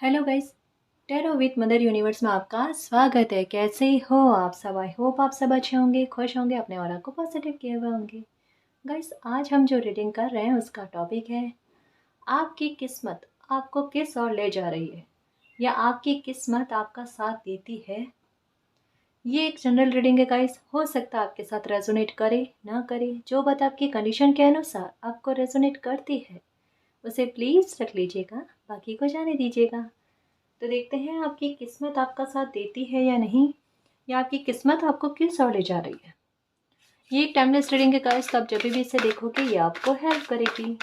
Hello guys. Tarot with mother universe में आपका स्वागत है। कैसे हो आप सब? आई होप आप सब अच्छे होंगे, खुश होंगे, अपने ऑरा को पॉजिटिव किए हुए होंगे। गाइस, आज हम जो रीडिंग कर रहे हैं उसका टॉपिक है आपकी किस्मत आपको किस ओर ले जा रही है, या आपकी किस्मत आपका साथ देती है। ये एक जनरल रीडिंग है गाइस। हो सकता है आपके साथ रेजोनेट करे ना करे, जो बात आपकी कंडीशन के अनुसार आपको रेजोनेट करती है उसे प्लीज़ रख लीजिएगा, बाकी को जाने दीजिएगा। तो देखते हैं आपकी किस्मत आपका साथ देती है या नहीं, या आपकी किस्मत आपको किस ओर ले जा रही है। ये एक टाइमलेस रीडिंग है गाइस, तो आप जब भी इसे देखोगे ये आपको हेल्प करेगी।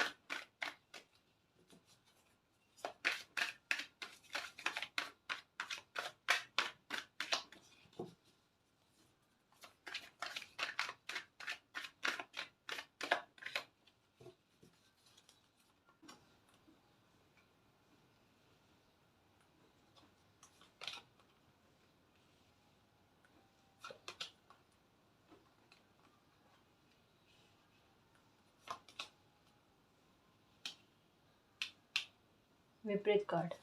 विपरीत card.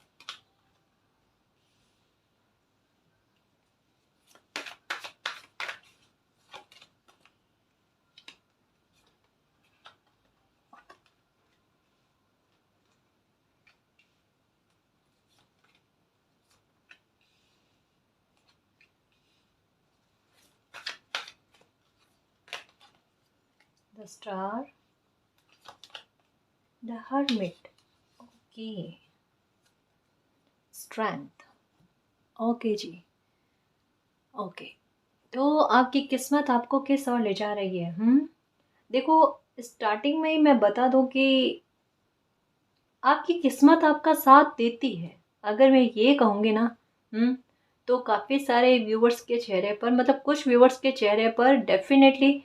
The star, the hermit, okay, strength, okay जी, ओके। तो आपकी किस्मत आपको किस ओर ले जा रही है? देखो, स्टार्टिंग में ही मैं बता दूं कि आपकी किस्मत आपका साथ देती है। अगर मैं ये कहूँगी ना, तो काफ़ी सारे व्यूवर्स के चेहरे पर, मतलब कुछ व्यूवर्स के चेहरे पर डेफिनेटली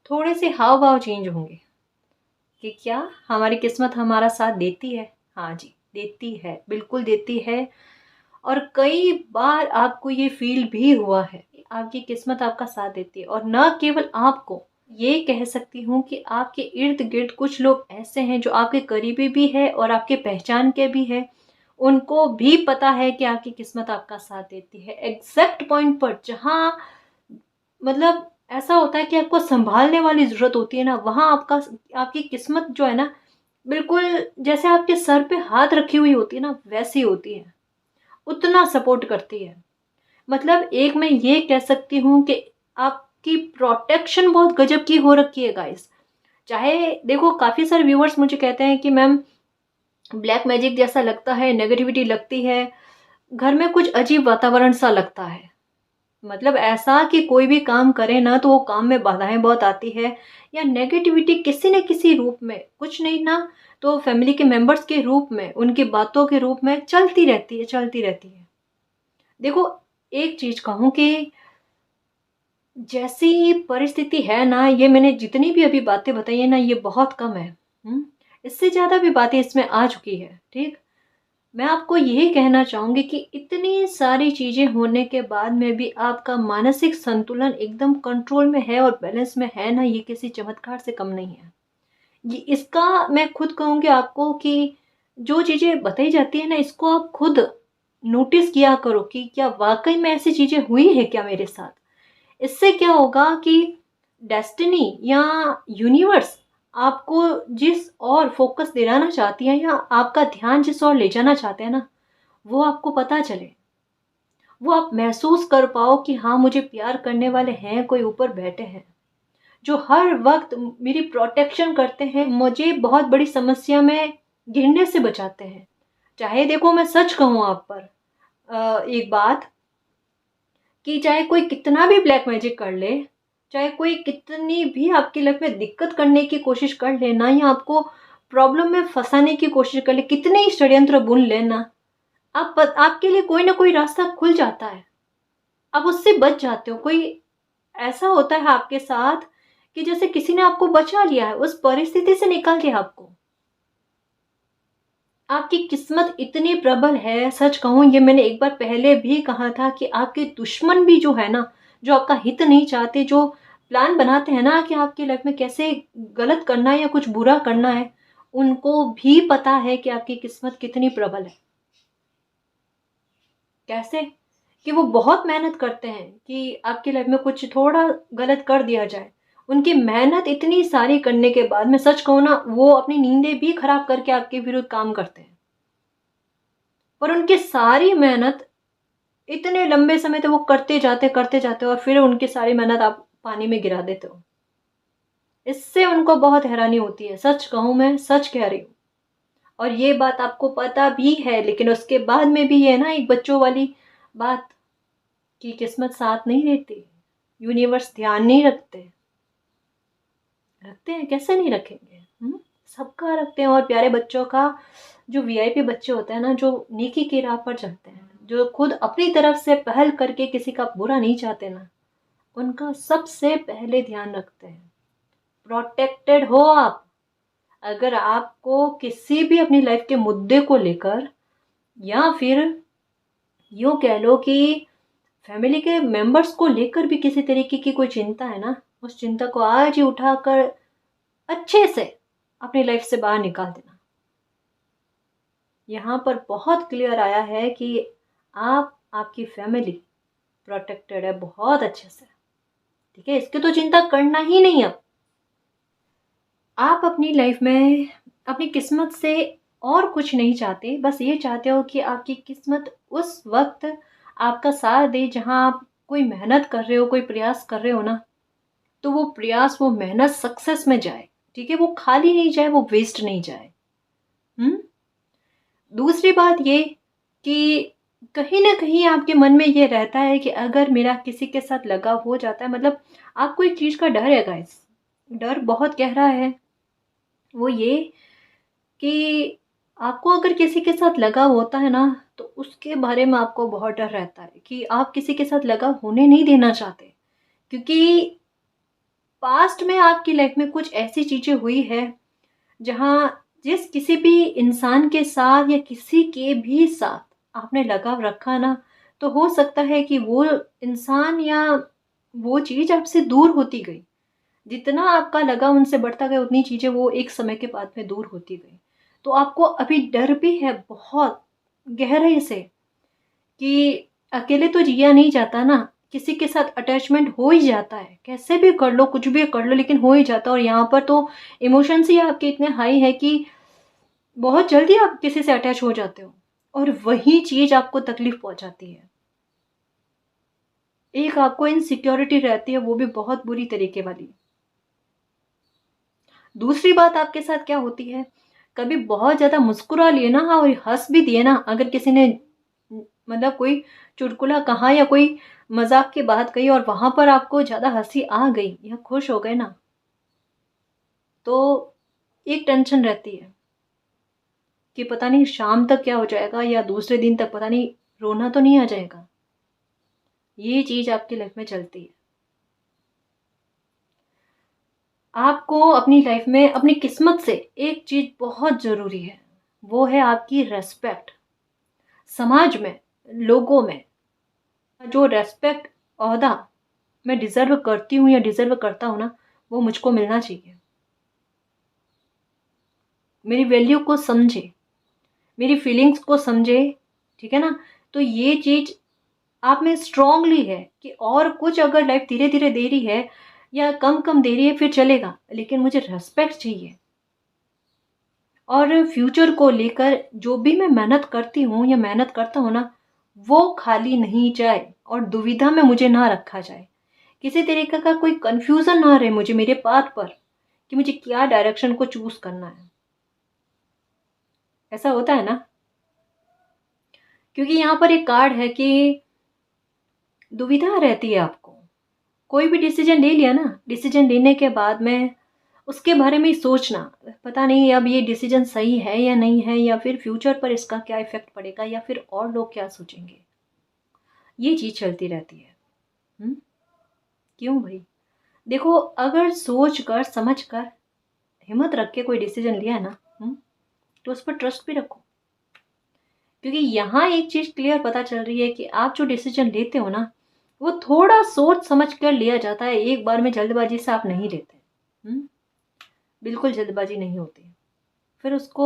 थोड़े से हाव भाव चेंज होंगे कि क्या हमारी किस्मत हमारा साथ देती है। हाँ जी, देती है, बिल्कुल देती है। और कई बार आपको ये फील भी हुआ है कि आपकी किस्मत आपका साथ देती है। और न केवल आपको, ये कह सकती हूँ कि आपके इर्द गिर्द कुछ लोग ऐसे हैं जो आपके करीबी भी है और आपके पहचान के भी है। उनको भी पता है कि आपकी किस्मत आपका साथ देती है। एग्जैक्ट पॉइंट पर जहाँ, मतलब ऐसा होता है कि आपको संभालने वाली ज़रूरत होती है ना, वहाँ आपकी किस्मत जो है ना, बिल्कुल जैसे आपके सर पे हाथ रखी हुई होती है ना, वैसी होती है। उतना सपोर्ट करती है। मतलब एक मैं ये कह सकती हूँ कि आपकी प्रोटेक्शन बहुत गजब की हो रखी है गाइस। चाहे देखो, काफ़ी सारे व्यूअर्स मुझे कहते हैं कि मैम ब्लैक मैजिक जैसा लगता है, नेगेटिविटी लगती है, घर में कुछ अजीब वातावरण सा लगता है। मतलब ऐसा कि कोई भी काम करे ना तो वो काम में बाधाएं बहुत आती है, या नेगेटिविटी किसी न किसी रूप में, कुछ नहीं ना तो फैमिली के मेंबर्स के रूप में, उनकी बातों के रूप में चलती रहती है, चलती रहती है। देखो, एक चीज कहूँ कि जैसी परिस्थिति है ना, ये मैंने जितनी भी अभी बातें बताई है ना, ये बहुत कम है। इससे ज्यादा भी बातें इसमें आ चुकी है। ठीक, मैं आपको यही कहना चाहूंगी कि इतनी सारी चीजें होने के बाद में भी आपका मानसिक संतुलन एकदम कंट्रोल में है और बैलेंस में है ना, ये किसी चमत्कार से कम नहीं है। ये इसका मैं खुद कहूंगी आपको कि जो चीजें बताई जाती है ना, इसको आप खुद नोटिस किया करो कि क्या वाकई में ऐसी चीजें हुई है क्या मेरे साथ। इससे क्या होगा कि डेस्टिनी या यूनिवर्स आपको जिस और फोकस दिलाना चाहती है, या आपका ध्यान जिस और ले जाना चाहते हैं ना, वो आपको पता चले। वो आप महसूस कर पाओ कि हाँ, मुझे प्यार करने वाले हैं, कोई ऊपर बैठे हैं जो हर वक्त मेरी प्रोटेक्शन करते हैं, मुझे बहुत बड़ी समस्या में घिरने से बचाते हैं। चाहे देखो, मैं सच कहूँ आप पर एक बात, कि चाहे कोई कितना भी ब्लैक मैजिक कर ले, चाहे कोई कितनी भी आपकी लाइफ में दिक्कत करने की कोशिश कर ले ना, या आपको प्रॉब्लम में फंसाने की कोशिश कर ले, कितने ही षड्यंत्र बुन लेना, आपके लिए कोई ना कोई रास्ता खुल जाता है। आप उससे बच जाते हो। कोई ऐसा होता है आपके साथ कि जैसे किसी ने आपको बचा लिया है, उस परिस्थिति से निकाल दिया आपको। आपकी किस्मत इतनी प्रबल है, सच कहूँ, ये मैंने एक बार पहले भी कहा था कि आपके दुश्मन भी जो है ना, जो आपका हित नहीं चाहते, जो प्लान बनाते हैं ना कि आपकी लाइफ में कैसे गलत करना है या कुछ बुरा करना है, उनको भी पता है कि आपकी किस्मत कितनी प्रबल है। कैसे? कि वो बहुत मेहनत करते हैं कि आपकी लाइफ में कुछ थोड़ा गलत कर दिया जाए। उनकी मेहनत इतनी सारी करने के बाद, मैं सच कहूँ ना, वो अपनी नींदें भी खराब करके आपके विरुद्ध काम करते हैं। पर उनकी सारी मेहनत इतने लंबे समय तक वो करते जाते और फिर उनकी सारी मेहनत आप पानी में गिरा देते हो। इससे उनको बहुत हैरानी होती है। सच कहूँ, मैं सच कह रही हूँ। और ये बात आपको पता भी है, लेकिन उसके बाद में भी ये ना एक बच्चों वाली बात कि किस्मत साथ नहीं देती, यूनिवर्स ध्यान नहीं रखते। रखते हैं, कैसे नहीं रखेंगे? सबका रखते हैं। और प्यारे बच्चों का, जो वीआईपी बच्चे होते हैं ना, जो नेकी की राह पर चलते हैं, जो खुद अपनी तरफ से पहल करके किसी का बुरा नहीं चाहते ना, उनका सबसे पहले ध्यान रखते हैं। प्रोटेक्टेड हो आप। अगर आपको किसी भी अपनी लाइफ के मुद्दे को लेकर, या फिर यूं कह लो कि फैमिली के मेंबर्स को लेकर भी किसी तरीके की कोई चिंता है ना, उस चिंता को आज ही उठाकर अच्छे से अपनी लाइफ से बाहर निकाल देना। यहाँ पर बहुत क्लियर आया है कि आपकी फैमिली प्रोटेक्टेड है बहुत अच्छे से। ठीक है, इसकी तो चिंता करना ही नहीं। अब आप अपनी लाइफ में अपनी किस्मत से और कुछ नहीं चाहते, बस ये चाहते हो कि आपकी किस्मत उस वक्त आपका साथ दे जहाँ आप कोई मेहनत कर रहे हो, कोई प्रयास कर रहे हो ना, तो वो प्रयास, वो मेहनत सक्सेस में जाए। ठीक है, वो खाली नहीं जाए, वो वेस्ट नहीं जाए। दूसरी बात ये कि कहीं ना कहीं आपके मन में ये रहता है कि अगर मेरा किसी के साथ लगाव हो जाता है, मतलब आपको एक चीज़ का डर है गाइस, डर बहुत गहरा है। वो ये कि आपको अगर किसी के साथ लगाव होता है ना, तो उसके बारे में आपको बहुत डर रहता है कि आप किसी के साथ लगाव होने नहीं देना चाहते। क्योंकि पास्ट में आपकी लाइफ में कुछ ऐसी चीज़ें हुई है जहाँ जिस किसी भी इंसान के साथ या किसी के भी साथ आपने लगाव रखा ना, तो हो सकता है कि वो इंसान या वो चीज़ आपसे दूर होती गई। जितना आपका लगाव उनसे बढ़ता गया, उतनी चीज़ें वो एक समय के बाद में दूर होती गई। तो आपको अभी डर भी है बहुत गहरे से कि अकेले तो जिया नहीं जाता ना, किसी के साथ अटैचमेंट हो ही जाता है। कैसे भी कर लो, कुछ भी कर लो, लेकिन हो ही जाता है। और यहाँ पर तो इमोशंस ही आपके इतने हाई है कि बहुत जल्दी आप किसी से अटैच हो जाते हो, और वही चीज़ आपको तकलीफ पहुंचाती है। एक आपको इनसिक्योरिटी रहती है, वो भी बहुत बुरी तरीके वाली। दूसरी बात आपके साथ क्या होती है, कभी बहुत ज़्यादा मुस्कुरा लिए ना और हंस भी दिए ना, अगर किसी ने मतलब कोई चुटकुला कहा या कोई मजाक की बात कही और वहां पर आपको ज़्यादा हंसी आ गई या खुश हो गए ना, तो एक टेंशन रहती है कि पता नहीं शाम तक क्या हो जाएगा, या दूसरे दिन तक पता नहीं रोना तो नहीं आ जाएगा। ये चीज़ आपकी लाइफ में चलती है। आपको अपनी लाइफ में अपनी किस्मत से एक चीज़ बहुत ज़रूरी है, वो है आपकी रेस्पेक्ट। समाज में, लोगों में जो रेस्पेक्ट, ओहदा मैं डिज़र्व करती हूँ या डिज़र्व करता हूँ ना, वो मुझको मिलना चाहिए। मेरी वैल्यू को समझे, मेरी फीलिंग्स को समझे। ठीक है ना? तो ये चीज़ आप में स्ट्रांगली है कि और कुछ अगर लाइफ धीरे धीरे दे रही है या कम कम दे रही है फिर चलेगा, लेकिन मुझे रेस्पेक्ट चाहिए। और फ्यूचर को लेकर जो भी मैं मेहनत करती हूँ या मेहनत करता हूँ ना, वो खाली नहीं जाए और दुविधा में मुझे ना रखा जाए। किसी तरीके का कोई कंफ्यूजन ना रहे मुझे मेरे पाथ पर कि मुझे क्या डायरेक्शन को चूज करना है। ऐसा होता है ना? क्योंकि यहाँ पर एक कार्ड है कि दुविधा रहती है आपको। कोई भी डिसीजन ले लिया ना, डिसीजन लेने के बाद में उसके बारे में ही सोचना, पता नहीं अब ये डिसीजन सही है या नहीं है, या फिर फ्यूचर पर इसका क्या इफेक्ट पड़ेगा, या फिर और लोग क्या सोचेंगे। ये चीज़ चलती रहती है। हम्म क्यों भाई? देखो, अगर सोच कर समझ कर हिम्मत रख के कोई डिसीजन लिया है ना, तो उस पर ट्रस्ट भी रखो। क्योंकि यहाँ एक चीज़ क्लियर पता चल रही है कि आप जो डिसीजन लेते हो ना, वो थोड़ा सोच समझ कर लिया जाता है। एक बार में जल्दबाजी से आप नहीं लेते। बिल्कुल जल्दबाजी नहीं होती। फिर उसको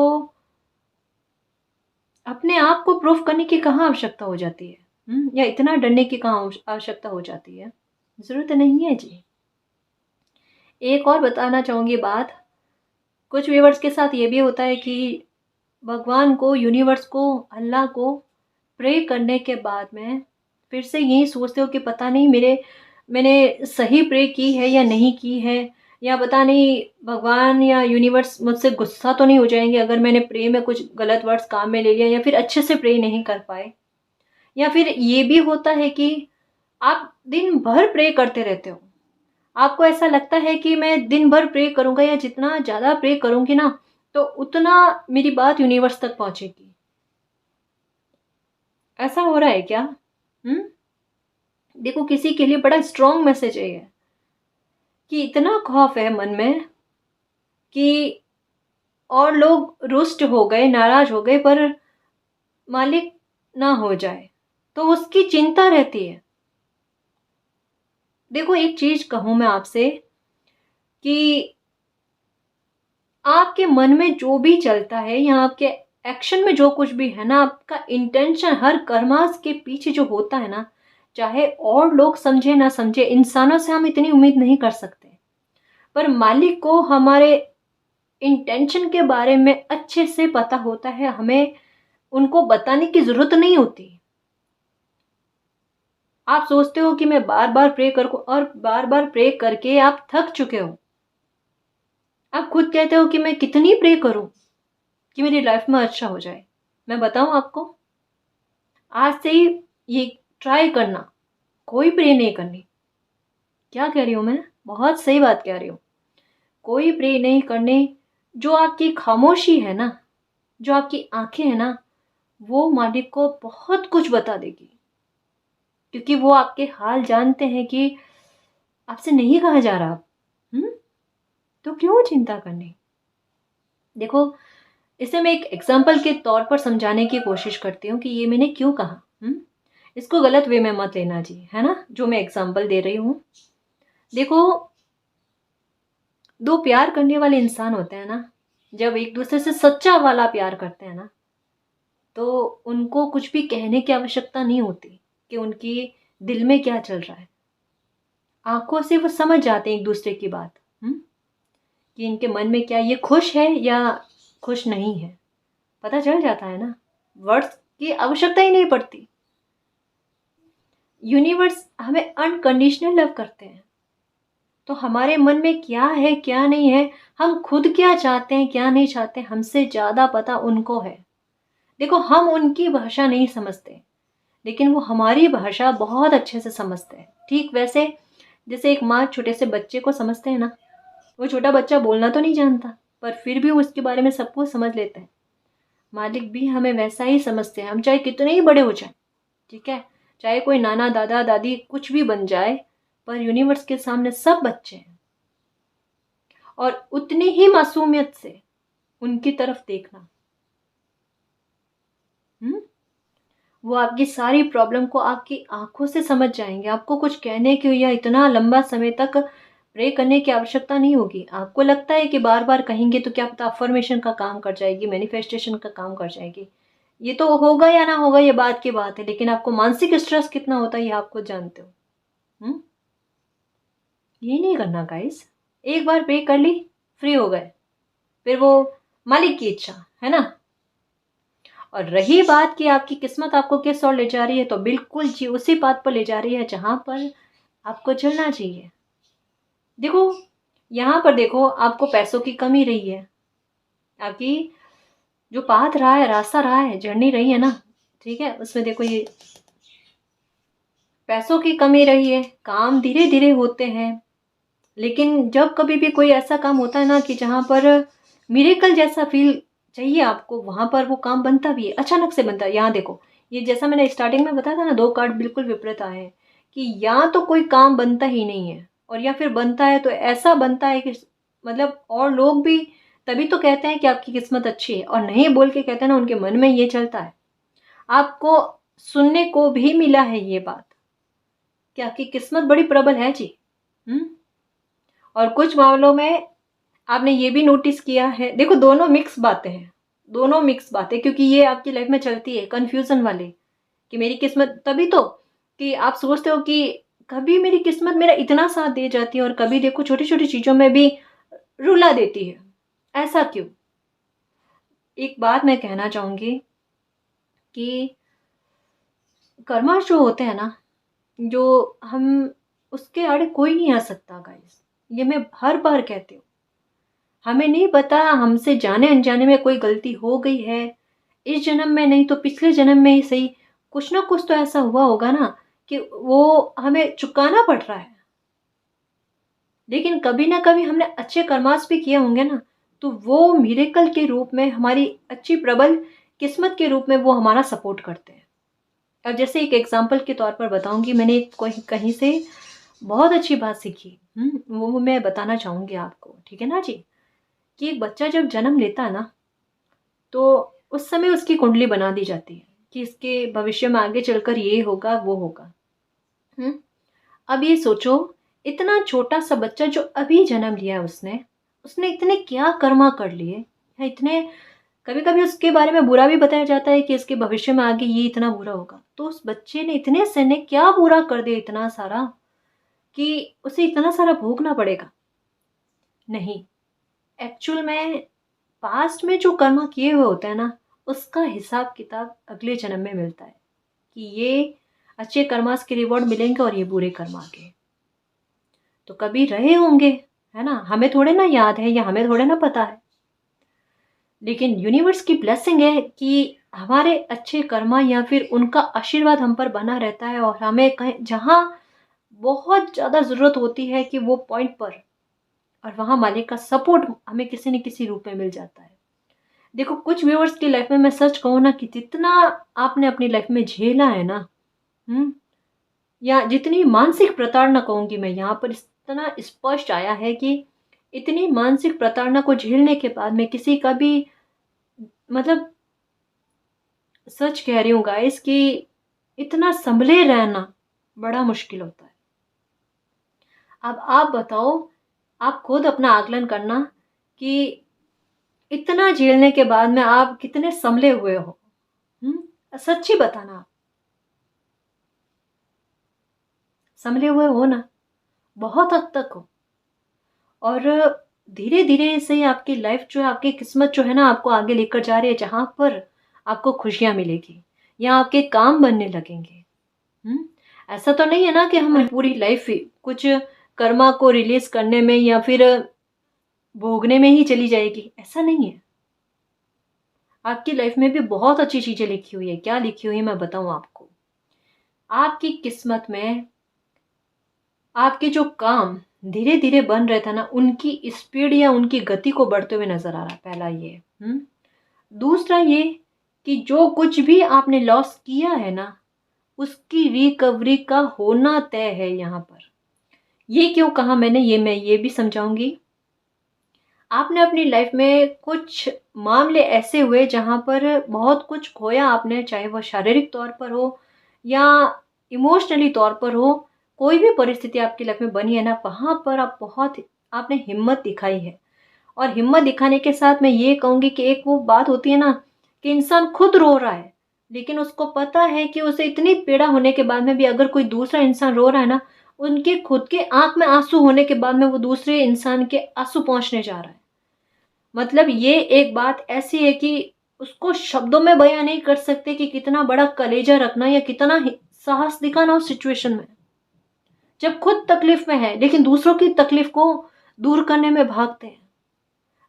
अपने आप को प्रूफ करने की कहाँ आवश्यकता हो जाती है। या इतना डरने की कहाँ आवश्यकता हो जाती है? ज़रूरत नहीं है जी। एक और बताना चाहूँगी बात, कुछ व्यूअर्स के साथ ये भी होता है कि भगवान को, यूनिवर्स को, अल्लाह को प्रे करने के बाद में फिर से यही सोचते हो कि पता नहीं मैंने सही प्रे की है या नहीं की है, या पता नहीं भगवान या यूनिवर्स मुझसे गुस्सा तो नहीं हो जाएंगे अगर मैंने प्रे में कुछ गलत वर्ड्स काम में ले लिया या फिर अच्छे से प्रे नहीं कर पाए। या फिर ये भी होता है कि आप दिन भर प्रे करते रहते हो, आपको ऐसा लगता है कि मैं दिन भर प्रे करूंगा या जितना ज़्यादा प्रे करूंगी ना तो उतना मेरी बात यूनिवर्स तक पहुंचेगी। ऐसा हो रहा है क्या? हम्म देखो, किसी के लिए बड़ा स्ट्रॉन्ग मैसेज है ये, कि इतना खौफ है मन में कि और लोग रुष्ट हो गए, नाराज हो गए, पर मालिक ना हो जाए तो उसकी चिंता रहती है। देखो, एक चीज कहूं मैं आपसे कि आपके मन में जो भी चलता है या आपके एक्शन में जो कुछ भी है ना, आपका इंटेंशन हर कर्मास के पीछे जो होता है ना, चाहे और लोग समझे ना समझे, इंसानों से हम इतनी उम्मीद नहीं कर सकते, पर मालिक को हमारे इंटेंशन के बारे में अच्छे से पता होता है। हमें उनको बताने की जरूरत नहीं होती। आप सोचते हो कि मैं बार बार प्रे करूं, और बार बार प्रे करके आप थक चुके हो। आप खुद कहते हो कि मैं कितनी प्रे करूं कि मेरी लाइफ में अच्छा हो जाए। मैं बताऊं आपको, आज से ही ये ट्राई करना, कोई प्रे नहीं करनी। क्या कह रही हूं मैं? बहुत सही बात कह रही हूं। कोई प्रे नहीं करने। जो आपकी खामोशी है ना, जो आपकी आंखें है ना, वो मालिक को बहुत कुछ बता देगी, क्योंकि वो आपके हाल जानते हैं कि आपसे नहीं कहा जा रहा। हम्म तो क्यों चिंता करनी? देखो, इसे मैं एक एग्जाम्पल के तौर पर समझाने की कोशिश करती हूँ कि ये मैंने क्यों कहा। इसको गलत वे में मत लेना जी, है ना, जो मैं एग्जाम्पल दे रही हूँ। देखो, दो प्यार करने वाले इंसान होते हैं ना, जब एक दूसरे से सच्चा वाला प्यार करते हैं ना, तो उनको कुछ भी कहने की आवश्यकता नहीं होती कि उनकी दिल में क्या चल रहा है। आंखों से वो समझ जाते हैं एक दूसरे की बात। कि इनके मन में क्या, ये खुश है या खुश नहीं है, पता चल जाता है ना। वर्ड्स की आवश्यकता ही नहीं पड़ती। यूनिवर्स हमें अनकंडीशनल लव करते हैं, तो हमारे मन में क्या है क्या नहीं है, हम खुद क्या चाहते हैं क्या नहीं चाहते, हमसे ज़्यादा पता उनको है। देखो, हम उनकी भाषा नहीं समझते, लेकिन वो हमारी भाषा बहुत अच्छे से समझते हैं। ठीक वैसे जैसे एक माँ छोटे से बच्चे को समझते हैं ना, वो छोटा बच्चा बोलना तो नहीं जानता, पर फिर भी वो उसके बारे में सब कुछ समझ लेते हैं। मालिक भी हमें वैसा ही समझते हैं, हम चाहे कितने ही बड़े हो जाए, ठीक है, चाहे कोई नाना दादा दादी कुछ भी बन जाए, पर यूनिवर्स के सामने सब बच्चे हैं। और उतनी ही मासूमियत से उनकी तरफ देखना। हम्म वो आपकी सारी प्रॉब्लम को आपकी आंखों से समझ जाएंगे। आपको कुछ कहने की या इतना लंबा समय तक प्रे करने की आवश्यकता नहीं होगी। आपको लगता है कि बार बार कहेंगे तो क्या पता अफर्मेशन का काम कर जाएगी, मैनिफेस्टेशन का काम कर जाएगी। ये तो होगा या ना होगा, ये बात की बात है, लेकिन आपको मानसिक स्ट्रेस कितना होता है ये आप खुद जानते हो। हम्म ये नहीं करना गाइस। एक बार पे कर ली, फ्री हो गए, फिर वो मालिक की इच्छा है ना। और रही बात कि आपकी किस्मत आपको किस ओर ले जा रही है, तो बिल्कुल जी उसी बात पर ले जा रही है जहां पर आपको चलना चाहिए। देखो, यहाँ पर देखो, आपको पैसों की कमी रही है, आपकी जो पाथ रहा है, रास्ता रहा है, जर्नी रही है ना, ठीक है, उसमें देखो ये पैसों की कमी रही है, काम धीरे धीरे होते हैं। लेकिन जब कभी भी कोई ऐसा काम होता है ना कि जहाँ पर मिरेकल जैसा फील चाहिए आपको, वहां पर वो काम बनता भी है, अचानक से बनता है। यहाँ देखो, ये जैसा मैंने स्टार्टिंग में बताया था ना, दो कार्ड बिल्कुल विपरीत आए हैं, कि या तो कोई काम बनता ही नहीं है, और या फिर बनता है तो ऐसा बनता है कि मतलब, और लोग भी तभी तो कहते हैं कि आपकी किस्मत अच्छी है, और नहीं बोल के कहते हैं ना, उनके मन में ये चलता है। आपको सुनने को भी मिला है ये बात कि आपकी किस्मत बड़ी प्रबल है जी। हम्म और कुछ मामलों में आपने ये भी नोटिस किया है। देखो, दोनों मिक्स बातें हैं, दोनों मिक्स बातें, क्योंकि ये आपकी लाइफ में चलती है, कंफ्यूजन वाले। कि मेरी किस्मत तभी तो, कि आप सोचते हो कि कभी मेरी किस्मत मेरा इतना साथ दे जाती है और कभी देखो छोटी छोटी चीज़ों में भी रुला देती है, ऐसा क्यों? एक बात मैं कहना चाहूँगी कि कर्मा जो होते हैं ना, जो हम उसके आड़े कोई नहीं आ सकता गाइस, ये मैं हर बार कहती हूँ। हमें नहीं पता हमसे जाने अनजाने में कोई गलती हो गई है, इस जन्म में नहीं तो पिछले जन्म में ही सही, कुछ ना कुछ तो ऐसा हुआ होगा ना कि वो हमें चुकाना पड़ रहा है। लेकिन कभी ना कभी हमने अच्छे कर्मास भी किए होंगे ना, तो वो मिरेकल के रूप में हमारी अच्छी प्रबल किस्मत के रूप में वो हमारा सपोर्ट करते हैं। अब जैसे एक एग्जाम्पल के तौर पर बताऊंगी, मैंने कोई कहीं से बहुत अच्छी बात सीखी, वो मैं बताना चाहूंगी आपको, ठीक है ना जी? कि एक बच्चा जब जन्म लेता है ना, तो उस समय उसकी कुंडली बना दी जाती है कि इसके भविष्य में आगे चलकर ये होगा वो होगा। हम्म अब ये सोचो, इतना छोटा सा बच्चा जो अभी जन्म लिया है, उसने उसने इतने क्या कर्मा कर लिए है, इतने, कभी कभी उसके बारे में बुरा भी बताया जाता है कि इसके भविष्य में आगे ये इतना बुरा होगा। तो उस बच्चे ने इतने से ने क्या बुरा कर दिया इतना सारा कि उसे इतना सारा भोगना पड़ेगा? नहीं, एक्चुअल में पास्ट में जो कर्म किए हुए होते हैं ना, उसका हिसाब किताब अगले जन्म में मिलता है कि ये अच्छे कर्मास के रिवॉर्ड मिलेंगे और ये बुरे कर्मा के तो कभी रहे होंगे, है ना? हमें थोड़े ना याद है या हमें थोड़े ना पता है, लेकिन यूनिवर्स की ब्लेसिंग है कि हमारे अच्छे कर्मा या फिर उनका आशीर्वाद हम पर बना रहता है और हमें कहीं जहाँ बहुत ज़्यादा ज़रूरत होती है कि वो पॉइंट पर, और वहाँ मालिक का सपोर्ट हमें किसी न किसी रूप में मिल जाता है। देखो, कुछ व्यूअर्स की लाइफ में मैं सच कहूँ ना कि जितना आपने अपनी लाइफ में झेला है ना, या जितनी मानसिक प्रताड़ना कहूँगी मैं यहाँ पर, इतना स्पष्ट आया है कि इतनी मानसिक प्रताड़ना को झेलने के बाद में किसी का भी, मतलब सच कह रही हूँ गाइस, कि इतना संभले रहना बड़ा मुश्किल होता है। अब आप बताओ, आप खुद अपना आकलन करना कि इतना झेलने के बाद में आप कितने संभले हुए हो। सच्ची बताना, आप संभले हुए हो ना? बहुत हद तक हो। और धीरे धीरे से आपकी लाइफ जो है, आपकी किस्मत जो है ना, आपको आगे लेकर जा रही है जहां पर आपको खुशियां मिलेगी या आपके काम बनने लगेंगे। ऐसा तो नहीं है ना कि हम पूरी लाइफ ही कुछ कर्मा को रिलीज करने में या फिर भोगने में ही चली जाएगी, ऐसा नहीं है। आपकी लाइफ में भी बहुत अच्छी चीजें लिखी हुई है। क्या लिखी हुई है मैं बताऊं आपको? आपकी किस्मत में आपके जो काम धीरे धीरे बन रहे थे ना, उनकी स्पीड या उनकी गति को बढ़ते हुए नजर आ रहा है, पहला ये। दूसरा ये कि जो कुछ भी आपने लॉस किया है ना, उसकी रिकवरी का होना तय है यहाँ पर। ये क्यों कहा मैंने, ये मैं ये भी समझाऊंगी। आपने अपनी लाइफ में कुछ मामले ऐसे हुए जहां पर बहुत कुछ खोया आपने, चाहे वह शारीरिक तौर पर हो या इमोशनली तौर पर हो। कोई भी परिस्थिति आपकी लाइफ में बनी है ना, वहां पर आप बहुत आपने हिम्मत दिखाई है। और हिम्मत दिखाने के साथ मैं ये कहूंगी कि एक वो बात होती है ना कि इंसान खुद रो रहा है, लेकिन उसको पता है कि उसे इतनी पीड़ा होने के बाद में भी अगर कोई दूसरा इंसान रो रहा है ना, उनके खुद के आंख में आंसू होने के बाद में वो दूसरे इंसान के आंसू पहुंचने जा रहा है। मतलब ये एक बात ऐसी है कि उसको शब्दों में बयां नहीं कर सकते कि कितना बड़ा कलेजा रखना या कितना साहस दिखाना उस सिचुएशन में, जब खुद तकलीफ में है लेकिन दूसरों की तकलीफ को दूर करने में भागते हैं।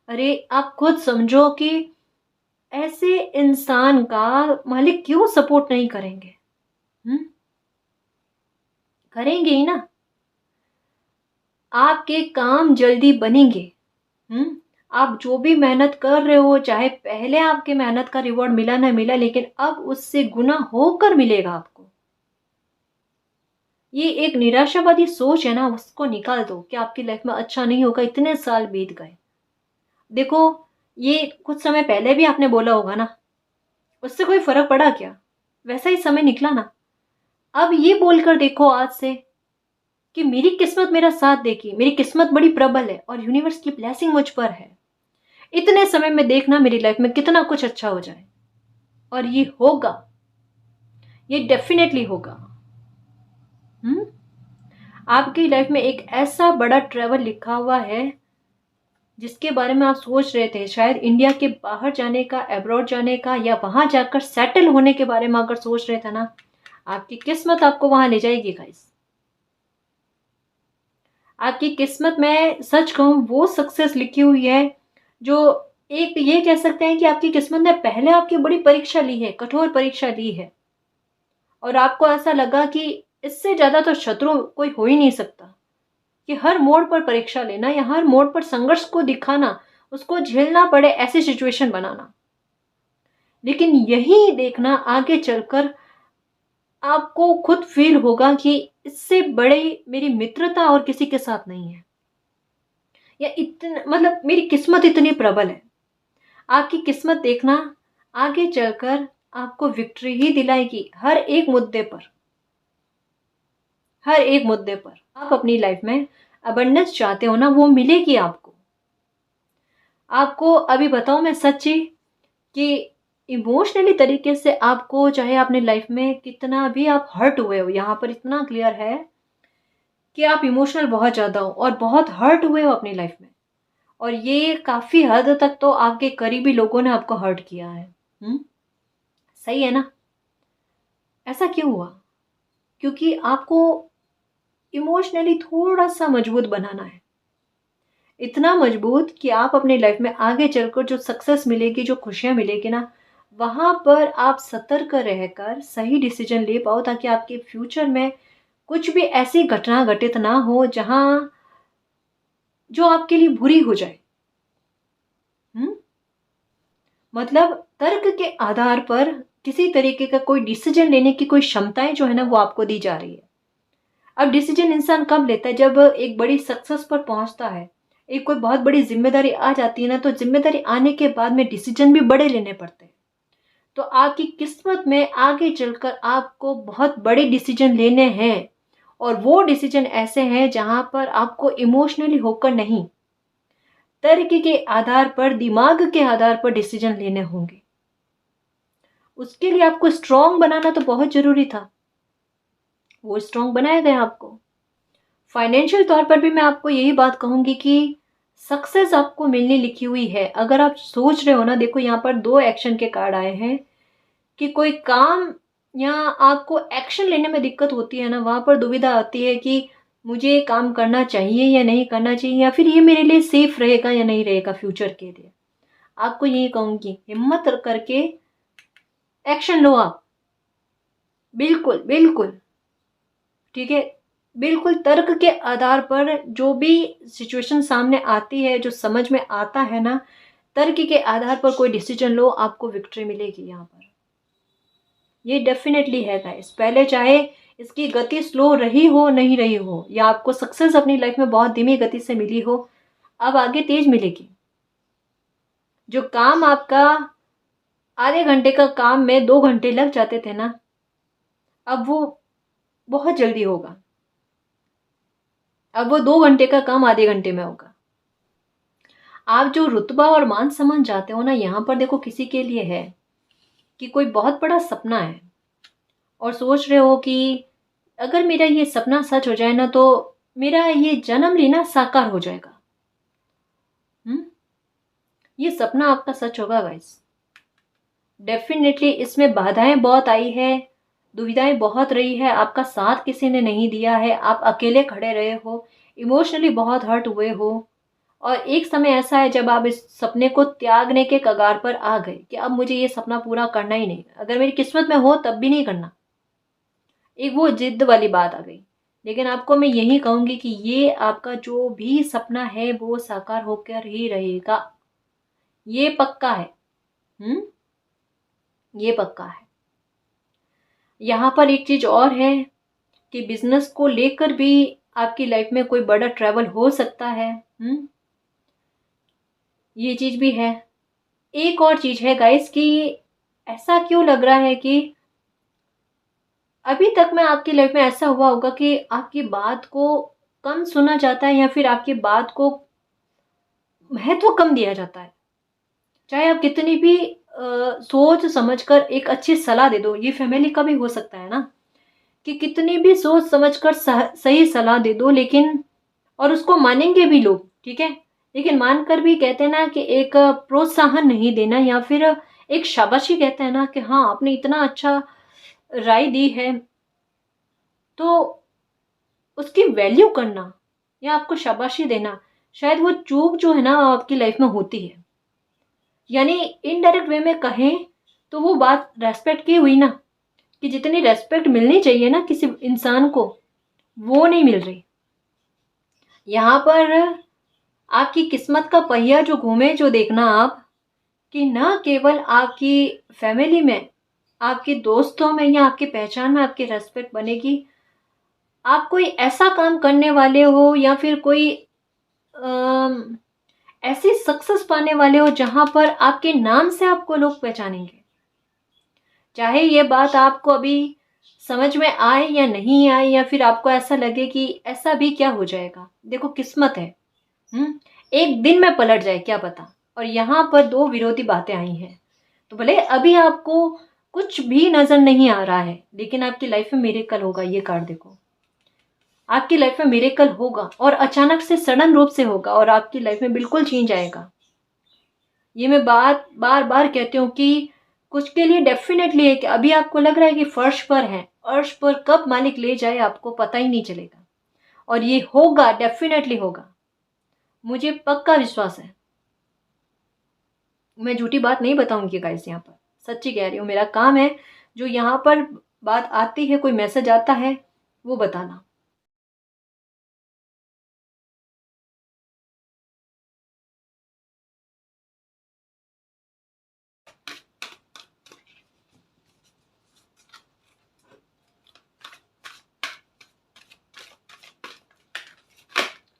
अरे आप खुद समझो कि ऐसे इंसान का मालिक क्यों सपोर्ट नहीं करेंगे? करेंगे ही ना। आपके काम जल्दी बनेंगे। आप जो भी मेहनत कर रहे हो, चाहे पहले आपके मेहनत का रिवॉर्ड मिला ना मिला, लेकिन अब उससे गुना होकर मिलेगा आपको। ये एक निराशावादी सोच है ना, उसको निकाल दो कि आपकी लाइफ में अच्छा नहीं होगा, इतने साल बीत गए। देखो, ये कुछ समय पहले भी आपने बोला होगा ना, उससे कोई फर्क पड़ा क्या? वैसा ही समय निकला ना। अब ये बोलकर देखो आज से कि मेरी किस्मत मेरा साथ देगी, मेरी किस्मत बड़ी प्रबल है और यूनिवर्स की ब्लेसिंग मुझ पर है। इतने समय में देखना मेरी लाइफ में कितना कुछ अच्छा हो जाए, और ये होगा। ये डेफिनेटली होगा। हम्म। आपकी लाइफ में एक ऐसा बड़ा ट्रैवल लिखा हुआ है जिसके बारे में आप सोच रहे थे, शायद इंडिया के बाहर जाने का, अब्रॉड जाने का, या वहां जाकर सेटल होने के बारे में अगर सोच रहे थे ना, आपकी किस्मत आपको वहां ले जाएगी गाइस। आपकी किस्मत में सच कहूं वो सक्सेस लिखी हुई है जो, एक ये कह सकते हैं कि आपकी किस्मत ने पहले आपकी बड़ी परीक्षा ली है, कठोर परीक्षा ली है, और आपको ऐसा लगा कि इससे ज्यादा तो शत्रु कोई हो ही नहीं सकता, कि हर मोड़ पर परीक्षा लेना या हर मोड़ पर संघर्ष को दिखाना, उसको झेलना पड़े ऐसी सिचुएशन बनाना। लेकिन यही देखना आगे चलकर आपको खुद फील होगा कि इससे बड़े मेरी मित्रता और किसी के साथ नहीं है, या इतना मतलब मेरी किस्मत इतनी प्रबल है। आपकी किस्मत देखना आगे चलकर आपको विक्ट्री ही दिलाएगी हर एक मुद्दे पर। हर एक मुद्दे पर आप अपनी लाइफ में अबंडेंस चाहते हो ना, वो मिलेगी आपको। आपको अभी बताऊं मैं सच्ची कि इमोशनली तरीके से आपको, चाहे आपने लाइफ में कितना भी आप हर्ट हुए हो, यहाँ पर इतना क्लियर है कि आप इमोशनल बहुत ज़्यादा हो और बहुत हर्ट हुए हो अपनी लाइफ में, और ये काफ़ी हद तक तो आपके करीबी लोगों ने आपको हर्ट किया है। सही है ना? ऐसा क्यों हुआ? क्योंकि आपको इमोशनली थोड़ा सा मजबूत बनाना है, इतना मजबूत कि आप अपनी लाइफ में आगे चलकर जो सक्सेस मिलेगी, जो खुशियां मिलेगी ना, वहां पर आप सतर्क रहकर सही डिसीजन ले पाओ, ताकि आपके फ्यूचर में कुछ भी ऐसी घटना घटित ना हो जहां जो आपके लिए बुरी हो जाए। हम्म। मतलब तर्क के आधार पर किसी तरीके का कोई डिसीजन लेने की कोई क्षमताएं जो है ना, वो आपको दी जा रही है। अब डिसीजन इंसान कब लेता है? जब एक बड़ी सक्सेस पर पहुंचता है, एक कोई बहुत बड़ी जिम्मेदारी आ जाती है ना, तो जिम्मेदारी आने के बाद में डिसीजन भी बड़े लेने पड़ते हैं। तो आपकी किस्मत में आगे चलकर आपको बहुत बड़े डिसीजन लेने हैं, और वो डिसीजन ऐसे हैं जहां पर आपको इमोशनली होकर नहीं, तर्क के आधार पर, दिमाग के आधार पर डिसीजन लेने होंगे। उसके लिए आपको स्ट्रांग बनाना तो बहुत जरूरी था, वो स्ट्रांग बनाया गया आपको। फाइनेंशियल तौर पर भी मैं आपको यही बात कहूंगी कि सक्सेस आपको मिलनी लिखी हुई है। अगर आप सोच रहे हो ना, देखो यहाँ पर दो एक्शन के कार्ड आए हैं, कि कोई काम या आपको एक्शन लेने में दिक्कत होती है ना, वहां पर दुविधा आती है कि मुझे ये काम करना चाहिए या नहीं करना चाहिए, या फिर ये मेरे लिए सेफ रहेगा या नहीं रहेगा फ्यूचर के लिए। आपको यही कहूंगी, हिम्मत करके एक्शन लो आप। बिल्कुल बिल्कुल। ठीक है। बिल्कुल तर्क के आधार पर जो भी सिचुएशन सामने आती है, जो समझ में आता है ना, तर्क के आधार पर कोई डिसीजन लो, आपको विक्ट्री मिलेगी यहाँ पर। ये डेफिनेटली है गाइस। पहले चाहे इसकी गति स्लो रही हो, नहीं रही हो, या आपको सक्सेस अपनी लाइफ में बहुत धीमी गति से मिली हो, अब आगे तेज मिलेगी। जो काम आपका आधे घंटे का काम में 2 घंटे लग जाते थे ना, अब वो बहुत जल्दी होगा। अब वो 2 घंटे का काम आधे घंटे में होगा। आप जो रुतबा और मान सम्मान चाहते हो ना, यहाँ पर देखो किसी के लिए है कि कोई बहुत बड़ा सपना है, और सोच रहे हो कि अगर मेरा ये सपना सच हो जाए ना, तो मेरा ये जन्म लेना साकार हो जाएगा। हम्म। ये सपना आपका सच होगा गाइस। डेफिनेटली इसमें बाधाएं बहुत आई है, दुविधाएं बहुत रही है, आपका साथ किसी ने नहीं दिया है, आप अकेले खड़े रहे हो, इमोशनली बहुत हर्ट हुए हो, और एक समय ऐसा है जब आप इस सपने को त्यागने के कगार पर आ गए कि अब मुझे ये सपना पूरा करना ही नहीं, अगर मेरी किस्मत में हो तब भी नहीं करना। एक वो जिद वाली बात आ गई। लेकिन आपको मैं यही कहूंगी कि ये आपका जो भी सपना है वो साकार होकर ही रहेगा, ये पक्का है। हम्म। ये पक्का है। यहाँ पर एक चीज और है कि बिजनेस को लेकर भी आपकी लाइफ में कोई बड़ा ट्रैवल हो सकता है। ये चीज भी है। एक और चीज है गाइस कि ऐसा क्यों लग रहा है कि अभी तक में आपकी लाइफ में ऐसा हुआ होगा कि आपकी बात को कम सुना जाता है, या फिर आपकी बात को महत्व कम दिया जाता है। चाहे आप कितनी भी सोच समझकर एक अच्छी सलाह दे दो। ये फैमिली का भी हो सकता है ना, कि कितनी भी सोच समझकर सही सलाह दे दो, लेकिन और उसको मानेंगे भी लोग, ठीक है, लेकिन मानकर भी कहते हैं ना कि एक प्रोत्साहन नहीं देना, या फिर एक शाबाशी कहते हैं ना कि हाँ आपने इतना अच्छा राय दी है, तो उसकी वैल्यू करना या आपको शाबाशी देना, शायद वो चूक जो है ना आपकी लाइफ में होती है। यानी इनडायरेक्ट वे में कहें तो वो बात रेस्पेक्ट की हुई ना, कि जितनी रेस्पेक्ट मिलनी चाहिए ना किसी इंसान को, वो नहीं मिल रही। यहाँ पर आपकी किस्मत का पहिया जो घूमे, जो देखना आप, कि न केवल आपकी फैमिली में, आपके दोस्तों में या आपकी पहचान में आपकी रेस्पेक्ट बनेगी, आप कोई ऐसा काम करने वाले हो या फिर कोई अम, ऐसी सक्सेस पाने वाले हो जहां पर आपके नाम से आपको लोग पहचानेंगे। चाहे ये बात आपको अभी समझ में आए या नहीं आए, या फिर आपको ऐसा लगे कि ऐसा भी क्या हो जाएगा, देखो किस्मत है। एक दिन में पलट जाए क्या पता। और यहाँ पर दो विरोधी बातें आई हैं, तो भले अभी आपको कुछ भी नजर नहीं आ रहा है, लेकिन आपकी लाइफ में मिरेकल होगा। ये कार्ड देखो, आपकी लाइफ में मिरेकल होगा और अचानक से सडन रूप से होगा, और आपकी लाइफ में बिल्कुल चेंज आएगा। ये मैं बात बार बार कहती हूँ कि कुछ के लिए डेफिनेटली है कि अभी आपको लग रहा है कि फर्श पर है, अर्श पर कब मालिक ले जाए आपको पता ही नहीं चलेगा, और ये होगा, डेफिनेटली होगा, मुझे पक्का विश्वास है। मैं झूठी बात नहीं बताऊंगी गाइस, यहाँ पर सच्ची कह रही हूँ। मेरा काम है, जो यहाँ पर बात आती है, कोई मैसेज आता है, वो बताना।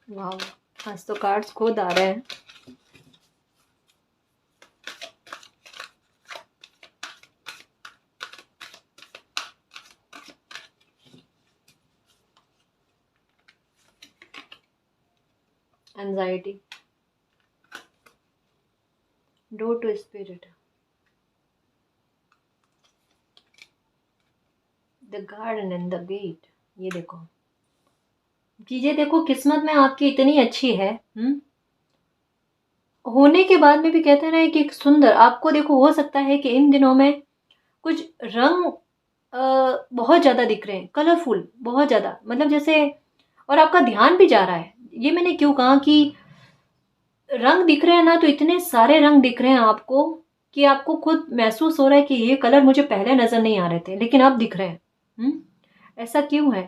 वाह, आज तो कार्ड्स खुद आ रहे हैं। Anxiety, door to spirit, the garden and the gate. ये देखो चीजें, देखो किस्मत में आपकी इतनी अच्छी है, होने के बाद में भी कहते हैं ना कि एक सुंदर, आपको देखो हो सकता है कि इन दिनों में कुछ रंग बहुत ज़्यादा दिख रहे हैं, कलरफुल बहुत ज़्यादा, मतलब जैसे, और आपका ध्यान भी जा रहा है। ये मैंने क्यों कहा कि रंग दिख रहे हैं ना, तो इतने सारे रंग दिख रहे हैं आपको कि आपको खुद महसूस हो रहा है कि ये कलर मुझे पहले नज़र नहीं आ रहे थे, लेकिन अब दिख रहे हैं। ऐसा क्यों है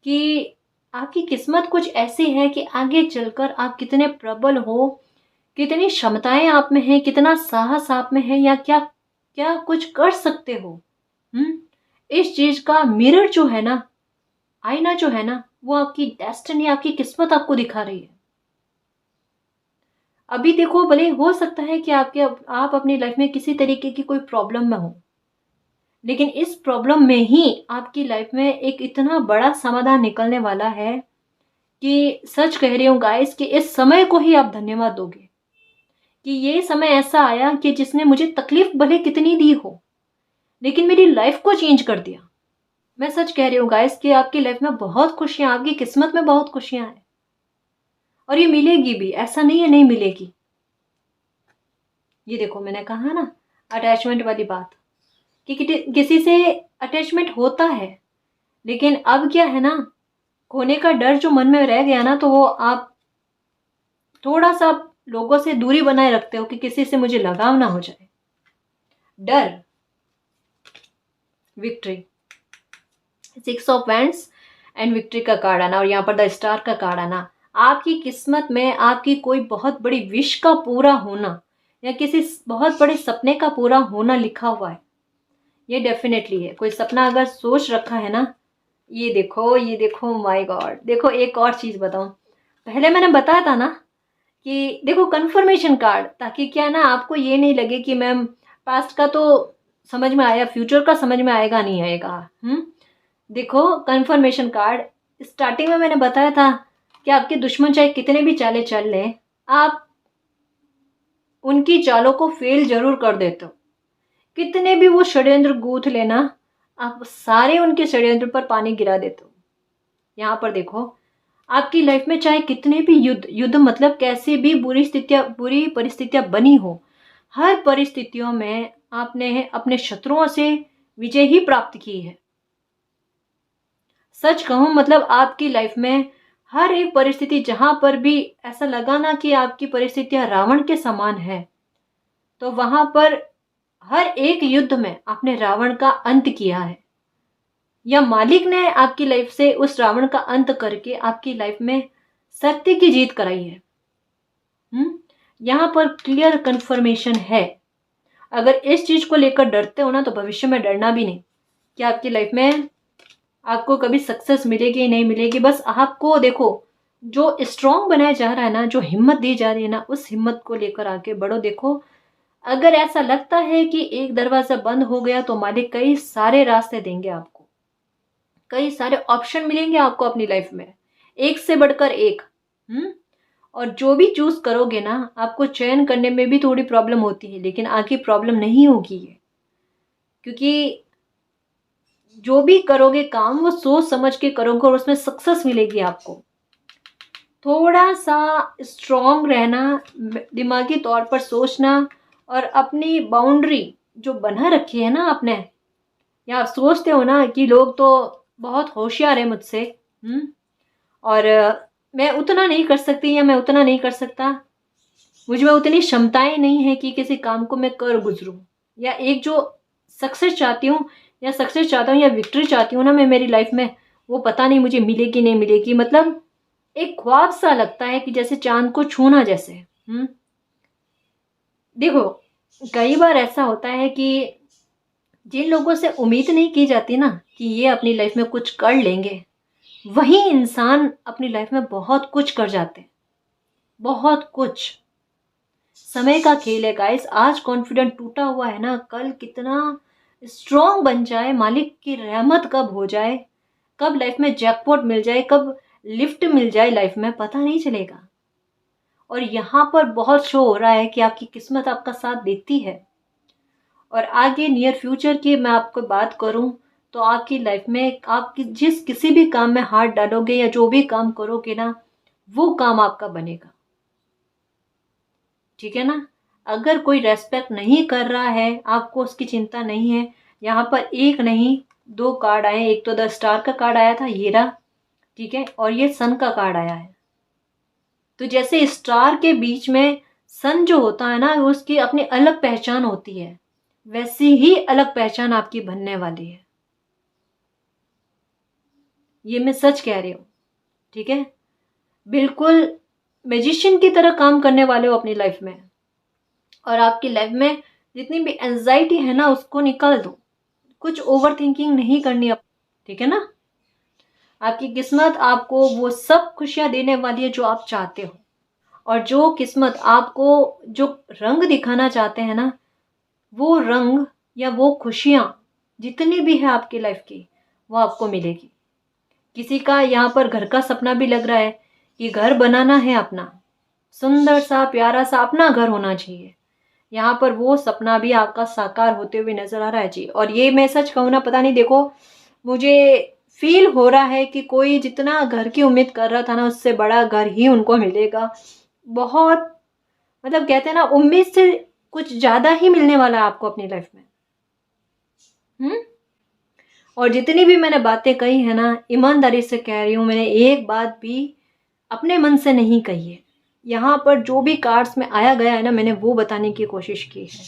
कि आपकी किस्मत कुछ ऐसी है कि आगे चलकर आप कितने प्रबल हो, कितनी क्षमताएं आप में हैं, कितना साहस आप में है, या क्या क्या कुछ कर सकते हो। इस चीज का मिरर जो है ना, आईना जो है ना, वो आपकी डेस्टिनी, आपकी किस्मत आपको दिखा रही है। अभी देखो, भले हो सकता है कि आप अपनी लाइफ में किसी तरीके की कोई प्रॉब्लम में हो, लेकिन इस प्रॉब्लम में ही आपकी लाइफ में एक इतना बड़ा समाधान निकलने वाला है कि सच कह रही हूँ गाइस, कि इस समय को ही आप धन्यवाद दोगे, कि ये समय ऐसा आया कि जिसने मुझे तकलीफ भले कितनी दी हो, लेकिन मेरी लाइफ को चेंज कर दिया। मैं सच कह रही हूँ गाइस कि आपकी लाइफ में बहुत खुशियां, आपकी किस्मत में बहुत खुशियां हैं, और ये मिलेगी भी, ऐसा नहीं है नहीं मिलेगी। ये देखो मैंने कहा ना, अटैचमेंट वाली बात, कि किसी से अटैचमेंट होता है, लेकिन अब क्या है ना, खोने का डर जो मन में रह गया ना, तो वो आप थोड़ा सा लोगों से दूरी बनाए रखते हो कि किसी से मुझे लगाव ना हो जाए। डर, victory, 6 of wands and victory का कार्ड आना, और यहाँ पर द स्टार का कार्ड आना। आपकी किस्मत में आपकी कोई बहुत बड़ी विश का पूरा होना, या किसी बहुत बड़े सपने का पूरा होना लिखा हुआ है। ये डेफिनेटली है, कोई सपना अगर सोच रखा है ना, ये देखो, ये देखो, माय गॉड। देखो एक और चीज बताऊं, पहले मैंने बताया था ना कि देखो कंफर्मेशन कार्ड, ताकि क्या ना आपको ये नहीं लगे कि मैम पास्ट का तो समझ में आया, फ्यूचर का समझ में आएगा नहीं आएगा। देखो कंफर्मेशन कार्ड, स्टार्टिंग में मैंने बताया था कि आपके दुश्मन चाहे कितने भी चाले चल लें, आप उनकी चालों को फेल जरूर कर देते हो, कितने भी वो षड्यंत्र गूथ लेना, आप सारे उनके षड्यंत्र पर पानी गिरा देते हो। यहाँ पर देखो, आपकी लाइफ में चाहे कितने भी युद्ध मतलब कैसी भी बुरी परिस्थितियां बनी हो, हर परिस्थितियों में आपने अपने शत्रुओं से विजय ही प्राप्त की है। सच कहूं मतलब आपकी लाइफ में हर एक परिस्थिति जहां पर भी ऐसा लगा ना कि आपकी परिस्थितियां रावण के समान है, तो वहां पर हर एक युद्ध में आपने रावण का अंत किया है, या मालिक ने आपकी लाइफ से उस रावण का अंत करके आपकी लाइफ में सत्य की जीत कराई है। यहाँ पर क्लियर कंफर्मेशन है। अगर इस चीज को लेकर डरते हो ना, तो भविष्य में डरना भी नहीं कि आपकी लाइफ में आपको कभी सक्सेस मिलेगी नहीं मिलेगी। बस आपको देखो, जो स्ट्रांग बनाया जा रहा है ना, जो हिम्मत दी जा रही है ना, उस हिम्मत को लेकर आगे बढ़ो। देखो, अगर ऐसा लगता है कि एक दरवाजा बंद हो गया, तो मालिक कई सारे रास्ते देंगे आपको, कई सारे ऑप्शन मिलेंगे आपको अपनी लाइफ में, एक से बढ़कर एक। और जो भी चूज करोगे ना, आपको चयन करने में भी थोड़ी प्रॉब्लम होती है, लेकिन आगे प्रॉब्लम नहीं होगी ये, क्योंकि जो भी करोगे काम वो सोच समझ के करोगे और उसमें सक्सेस मिलेगी आपको। थोड़ा सा स्ट्रॉन्ग रहना, दिमागी तौर पर सोचना, और अपनी बाउंड्री जो बना रखी है ना आपने, या आप सोचते हो ना कि लोग तो बहुत होशियार है मुझसे, और मैं उतना नहीं कर सकती या मैं उतना नहीं कर सकता, मुझ में उतनी क्षमताएं नहीं है कि किसी काम को मैं कर गुजरूं, या एक जो सक्सेस चाहती हूँ या सक्सेस चाहता हूँ या विक्ट्री चाहती हूँ ना मैं मेरी लाइफ में, वो पता नहीं मुझे मिलेगी नहीं मिलेगी। मतलब एक ख्वाब सा लगता है कि जैसे चांद को छूना जैसे। देखो, कई बार ऐसा होता है कि जिन लोगों से उम्मीद नहीं की जाती ना कि ये अपनी लाइफ में कुछ कर लेंगे, वही इंसान अपनी लाइफ में बहुत कुछ कर जाते हैं, बहुत कुछ। समय का खेल है गाइस। आज कॉन्फिडेंट टूटा हुआ है ना, कल कितना स्ट्रॉन्ग बन जाए, मालिक की रहमत कब हो जाए, कब लाइफ में जैकपॉट मिल जाए, कब लिफ्ट मिल जाए लाइफ में, पता नहीं चलेगा। और यहाँ पर बहुत शो हो रहा है कि आपकी किस्मत आपका साथ देती है। और आगे नियर फ्यूचर की मैं आपको बात करूं, तो आपकी लाइफ में आप किसी भी काम में हाथ डालोगे या जो भी काम करोगे ना, वो काम आपका बनेगा। ठीक है ना। अगर कोई रेस्पेक्ट नहीं कर रहा है, आपको उसकी चिंता नहीं है। यहाँ पर एक नहीं 2 कार्ड आए, एक तो 10 स्टार का कार्ड आया था, ये रहा, ठीक है, और ये सन का कार्ड आया है। तो जैसे स्टार के बीच में सन जो होता है ना, उसकी अपनी अलग पहचान होती है, वैसी ही अलग पहचान आपकी बनने वाली है। ये मैं सच कह रही हूँ, ठीक है। बिल्कुल मैजिशियन की तरह काम करने वाले हो अपनी लाइफ में। और आपकी लाइफ में जितनी भी एंजाइटी है ना, उसको निकाल दो। कुछ ओवर थिंकिंग नहीं करनी अब, ठीक है ना। आपकी किस्मत आपको वो सब खुशियां देने वाली है जो आप चाहते हो। और जो किस्मत आपको जो रंग दिखाना चाहते हैं ना, वो रंग या वो खुशियां जितनी भी है आपकी लाइफ की, वो आपको मिलेगी। किसी का यहाँ पर घर का सपना भी लग रहा है कि घर बनाना है अपना, सुंदर सा प्यारा सा अपना घर होना चाहिए, यहाँ पर वो सपना भी आपका साकार होते हुए नजर आ रहा है जी। और ये मैं सच कहूँ ना, पता नहीं, देखो मुझे फील हो रहा है कि कोई जितना घर की उम्मीद कर रहा था ना, उससे बड़ा घर ही उनको मिलेगा। बहुत मतलब कहते हैं ना, उम्मीद से कुछ ज्यादा ही मिलने वाला है आपको अपनी लाइफ में। और जितनी भी मैंने बातें कही है ना, ईमानदारी से कह रही हूँ, मैंने एक बात भी अपने मन से नहीं कही है। यहाँ पर जो भी कार्ड्स में आया गया है ना, मैंने वो बताने की कोशिश की है।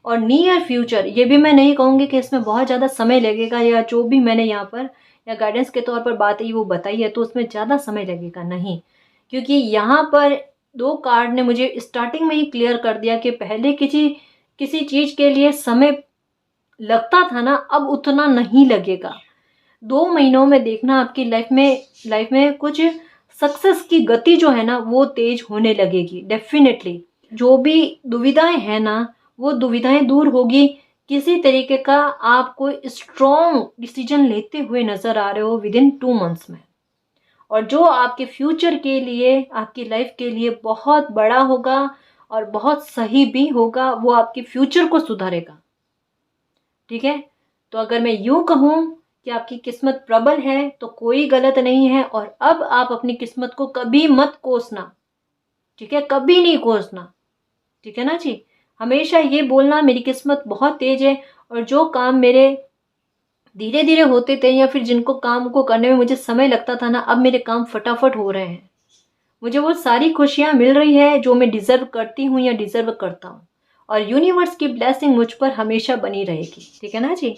और नियर फ्यूचर, ये भी मैं नहीं कहूँगी कि इसमें बहुत ज़्यादा समय लगेगा, या जो भी मैंने यहाँ पर या गाइडेंस के तौर पर बात है वो बताई है, तो उसमें ज़्यादा समय लगेगा नहीं। क्योंकि यहाँ पर 2 कार्ड ने मुझे स्टार्टिंग में ही क्लियर कर दिया कि पहले किसी चीज़ के लिए समय लगता था ना, अब उतना नहीं लगेगा। 2 महीनों में देखना आपकी लाइफ में कुछ सक्सेस की गति जो है ना, वो तेज होने लगेगी डेफिनेटली। जो भी दुविधाएं हैं ना, वो दुविधाएं दूर होगी। किसी तरीके का आप कोई स्ट्रॉन्ग डिसीजन लेते हुए नजर आ रहे हो विद इन 2 मंथ्स में, और जो आपके फ्यूचर के लिए, आपकी लाइफ के लिए बहुत बड़ा होगा और बहुत सही भी होगा, वो आपके फ्यूचर को सुधारेगा। ठीक है। तो अगर मैं यूँ कहूँ कि आपकी किस्मत प्रबल है तो कोई गलत नहीं है, और अब आप अपनी किस्मत को कभी मत कोसना, ठीक है, कभी नहीं कोसना, ठीक है ना जी। हमेशा ये बोलना मेरी किस्मत बहुत तेज है, और जो काम मेरे धीरे धीरे होते थे या फिर जिनको काम को करने में मुझे समय लगता था ना, अब मेरे काम फटाफट हो रहे हैं। मुझे वो सारी खुशियाँ मिल रही है जो मैं डिज़र्व करती हूँ या डिज़र्व करता हूँ, और यूनिवर्स की ब्लेसिंग मुझ पर हमेशा बनी रहेगी, ठीक है ना जी।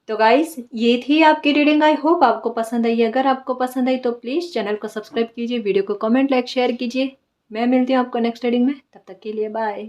तो गाइस, ये थी आपकी रीडिंग। आई होप आपको पसंद आई। अगर आपको पसंद आई तो प्लीज़ चैनल को सब्सक्राइब कीजिए, वीडियो को कमेंट लाइक शेयर कीजिए। मैं मिलती हूँ आपको नेक्स्ट रीडिंग में, तब तक के लिए बाय।